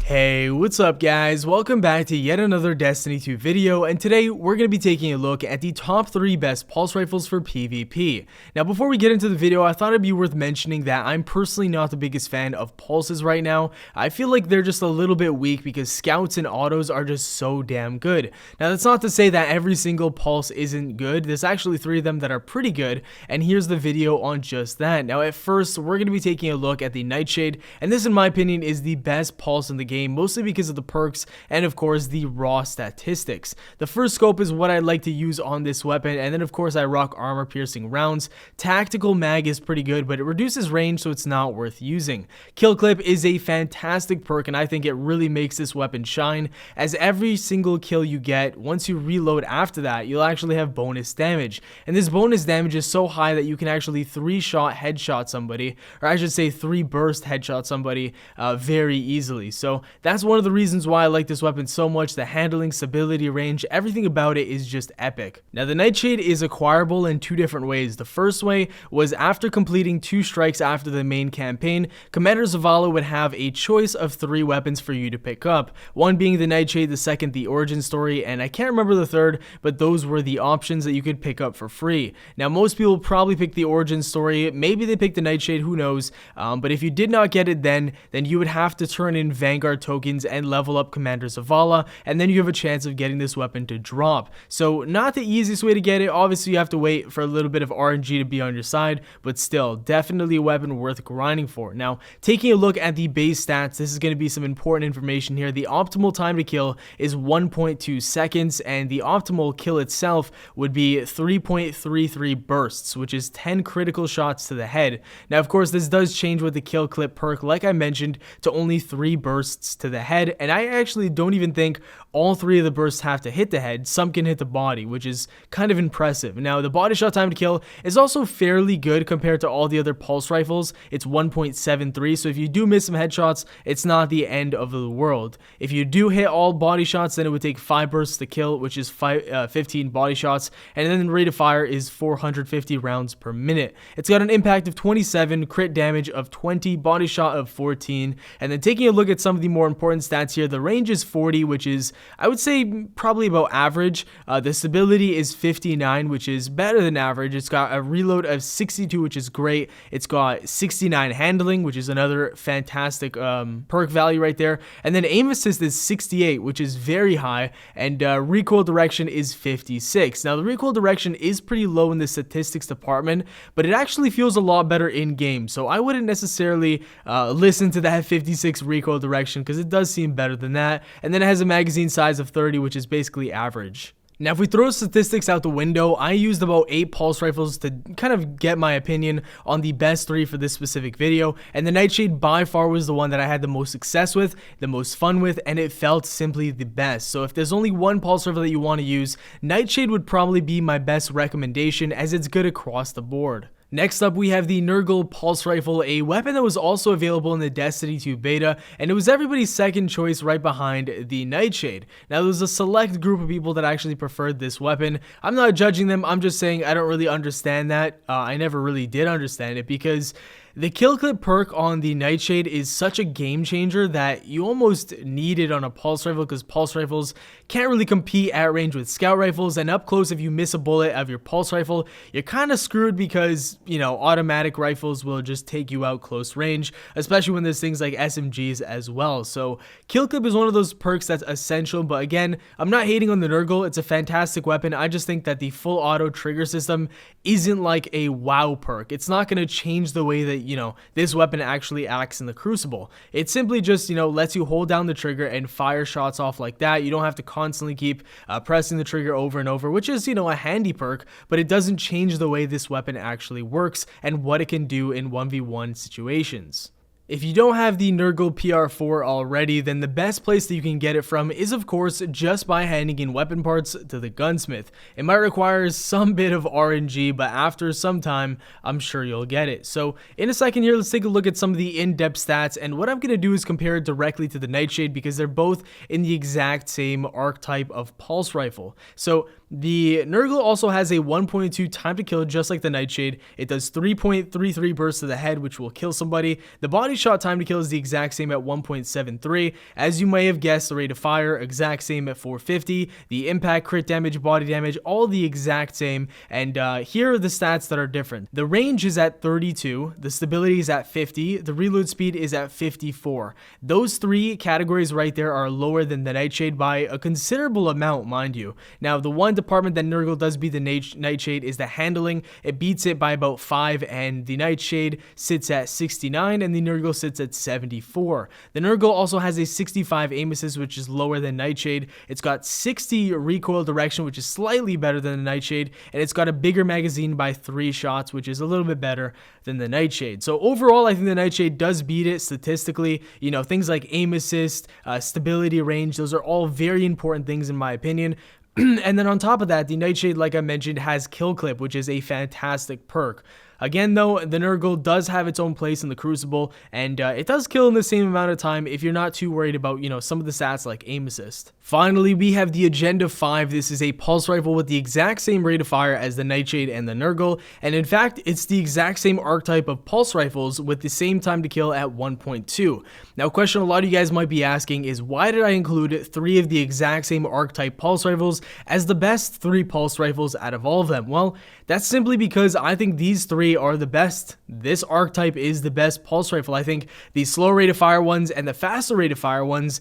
Hey, what's up guys? Welcome back to yet another Destiny 2 video, and today we're going to be taking a look at the top 3 best pulse rifles for PvP. Now before we get into the video, I thought it'd be worth mentioning that I'm personally not the biggest fan of pulses right now. I feel like they're just a little bit weak because scouts and autos are just so damn good. Now that's not to say that every single pulse isn't good. There's actually 3 of them that are pretty good, and here's the video on just that. Now at first, we're going to be taking a look at the Nightshade, and this in my opinion is the best pulse in the game, mostly because of the perks and of course the raw statistics. The first scope is what I like to use on this weapon, and then of course I rock armor piercing rounds. Tactical mag is pretty good, but it reduces range, so it's not worth using. Kill clip is a fantastic perk, and I think it really makes this weapon shine, as every single kill you get, once you reload after that, you'll actually have bonus damage, and this bonus damage is so high that you can actually 3-shot headshot somebody, or I should say 3-burst headshot somebody very easily. So that's one of the reasons why I like this weapon so much. The handling, stability, range, everything about it is just epic. Now the Nightshade is acquirable in 2 different ways. The first way was after completing 2 strikes after the main campaign, Commander Zavala would have a choice of 3 weapons for you to pick up. One being the Nightshade, the second the Origin Story, and I can't remember the third, but those were the options that you could pick up for free. Now most people probably pick the Origin Story, maybe they picked the Nightshade, who knows, but if you did not get it then you would have to turn in Vanguard tokens and level up Commander Zavala, and then you have a chance of getting this weapon to drop. So not the easiest way to get it. Obviously you have to wait for a little bit of RNG to be on your side, but still definitely a weapon worth grinding for. Now taking a look at the base stats, this is going to be some important information here. The optimal time to kill is 1.2 seconds, and the optimal kill itself would be 3.33 bursts, which is 10 critical shots to the head. Now of course this does change with the kill clip perk, like I mentioned, to only 3 bursts to the head, and I actually don't even think all 3 of the bursts have to hit the head. Some can hit the body, which is kind of impressive. Now the body shot time to kill is also fairly good compared to all the other pulse rifles. It's 1.73, so if you do miss some headshots, it's not the end of the world. If you do hit all body shots, then it would take 5 bursts to kill, which is 15 body shots, and then the rate of fire is 450 rounds per minute. It's got an impact of 27, crit damage of 20, body shot of 14, and then taking a look at some of the more important stats here, the range is 40, which is, I would say, probably about average. The stability is 59, which is better than average. It's got a reload of 62, which is great. It's got 69 handling, which is another fantastic perk value right there. And then aim assist is 68, which is very high, and recoil direction is 56. Now the recoil direction is pretty low in the statistics department, but it actually feels a lot better in game, so I wouldn't necessarily listen to that 56 recoil direction, because it does seem better than that. And then it has a magazine size of 30, which is basically average. Now if we throw statistics out the window, I used about 8 pulse rifles to kind of get my opinion on the best 3 for this specific video, and the Nightshade by far was the one that I had the most success with, the most fun with, and it felt simply the best. So if there's only one pulse rifle that you want to use, Nightshade would probably be my best recommendation, as it's good across the board. Next up, we have the Nergal Pulse Rifle, a weapon that was also available in the Destiny 2 beta, and it was everybody's second choice right behind the Nightshade. Now, there was a select group of people that actually preferred this weapon. I'm not judging them, I'm just saying I don't really understand that. I never really did understand it, because the kill clip perk on the Nightshade is such a game changer that you almost need it on a pulse rifle, because pulse rifles can't really compete at range with scout rifles, and up close if you miss a bullet of your pulse rifle, you're kind of screwed, because, you know, automatic rifles will just take you out close range, especially when there's things like SMGs as well. So kill clip is one of those perks that's essential, but again, I'm not hating on the Nergal. It's a fantastic weapon. I just think that the full auto trigger system isn't like a wow perk. It's not going to change the way that, you know, this weapon actually acts in the Crucible. It simply just, you know, lets you hold down the trigger and fire shots off like that. You don't have to constantly keep pressing the trigger over and over, which is, you know, a handy perk, but it doesn't change the way this weapon actually works and what it can do in 1v1 situations. If you don't have the Nergal PR4 already, then the best place that you can get it from is of course just by handing in weapon parts to the gunsmith. It might require some bit of RNG, but after some time, I'm sure you'll get it. So in a second here, let's take a look at some of the in-depth stats, and what I'm going to do is compare it directly to the Nightshade because they're both in the exact same archetype of pulse rifle. So the Nergal also has a 1.2 time to kill just like the Nightshade. It does 3.33 bursts to the head, which will kill somebody. The body shot time to kill is the exact same at 1.73. As you may have guessed, the rate of fire, exact same at 450. The impact, crit damage, body damage, all the exact same. And here are the stats that are different. The range is at 32. The stability is at 50. The reload speed is at 54. Those three categories right there are lower than the Nightshade by a considerable amount, mind you. Now, the one department that Nergal does beat the Nightshade is the handling. It beats it by about 5, and the Nightshade sits at 69, and the Nergal sits at 74. The Nergal also has a 65 aim assist, which is lower than Nightshade. It's got 60 recoil direction, which is slightly better than the Nightshade, and it's got a bigger magazine by 3 shots, which is a little bit better than the Nightshade. So overall, I think the Nightshade does beat it statistically. You know, things like aim assist, stability, range, those are all very important things in my opinion. And then on top of that, the Nightshade, like I mentioned, has kill clip, which is a fantastic perk. Again, though, the Nergal does have its own place in the Crucible, and it does kill in the same amount of time if you're not too worried about, you know, some of the stats like aim assist. Finally, we have the Agenda 5. This is a pulse rifle with the exact same rate of fire as the Nightshade and the Nergal, and in fact, it's the exact same archetype of pulse rifles with the same time to kill at 1.2. Now, a question a lot of you guys might be asking is, why did I include 3 of the exact same archetype pulse rifles as the best 3 pulse rifles out of all of them? Well, that's simply because I think these 3 are the best. This archetype is the best pulse rifle. I think the slow rate of fire ones and the faster rate of fire ones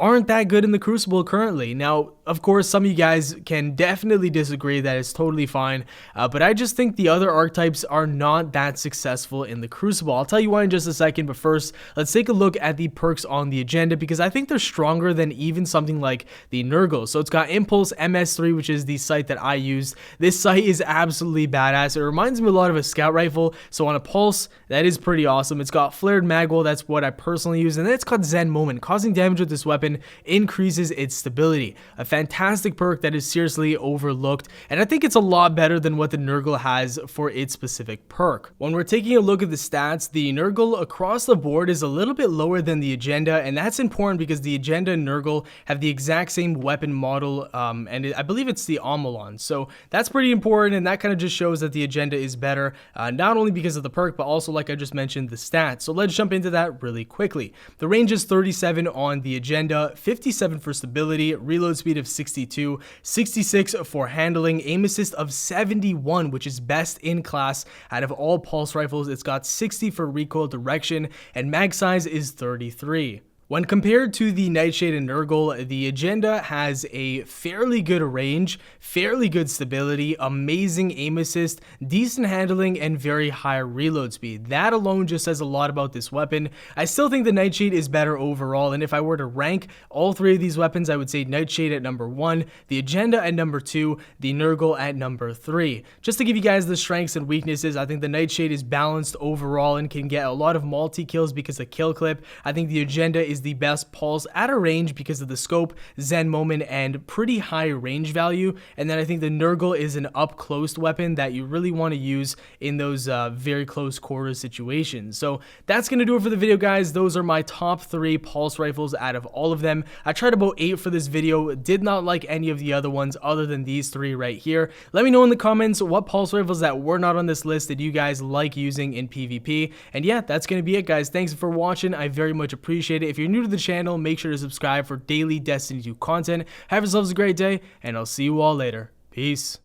aren't that good in the Crucible currently. Now, of course, some of you guys can definitely disagree. That is totally fine, but I just think the other archetypes are not that successful in the Crucible. I'll tell you why in just a second, but first, let's take a look at the perks on the Agenda because I think they're stronger than even something like the Nergal. So it's got Impulse MS3, which is the sight that I used. This sight is absolutely badass. It reminds me a lot of a scout rifle, so on a pulse, that is pretty awesome. It's got Flared Magwell, that's what I personally use, and then it's got Zen Moment. Causing damage with this weapon increases its stability. A fantastic perk that is seriously overlooked, and I think it's a lot better than what the Nergal has for its specific perk. When we're taking a look at the stats, the Nergal across the board is a little bit lower than the Agenda, and that's important because the Agenda and Nergal have the exact same weapon model, and I believe it's the Omolon. So that's pretty important, and that kind of just shows that the Agenda is better, not only because of the perk, but also, like I just mentioned, the stats. So let's jump into that really quickly. The range is 37 on the Agenda, 57 for stability, reload speed of 62, 66 for handling, aim assist of 71, which is best in class out of all pulse rifles. It's got 60 for recoil direction, and mag size is 33. When compared to the Nightshade and Nergal, the Agenda has a fairly good range, fairly good stability, amazing aim assist, decent handling, and very high reload speed. That alone just says a lot about this weapon. I still think the Nightshade is better overall, and if I were to rank all 3 of these weapons, I would say Nightshade at number 1, the Agenda at number 2, the Nergal at number 3. Just to give you guys the strengths and weaknesses, I think the Nightshade is balanced overall and can get a lot of multi-kills because of kill clip. I think the Agenda is the best pulse at a range because of the scope, Zen Moment, and pretty high range value. And then I think the Nergal is an up-close weapon that you really want to use in those very close quarters situations. So that's going to do it for the video, guys. Those are my top 3 pulse rifles out of all of them. I tried about 8 for this video, did not like any of the other ones other than these 3 right here. Let me know in the comments what pulse rifles that were not on this list did you guys like using in PvP. And yeah, that's going to be it, guys. Thanks for watching. I very much appreciate it. If you're new to the channel, make sure to subscribe for daily Destiny 2 content. Have yourselves a great day, and I'll see you all later. Peace.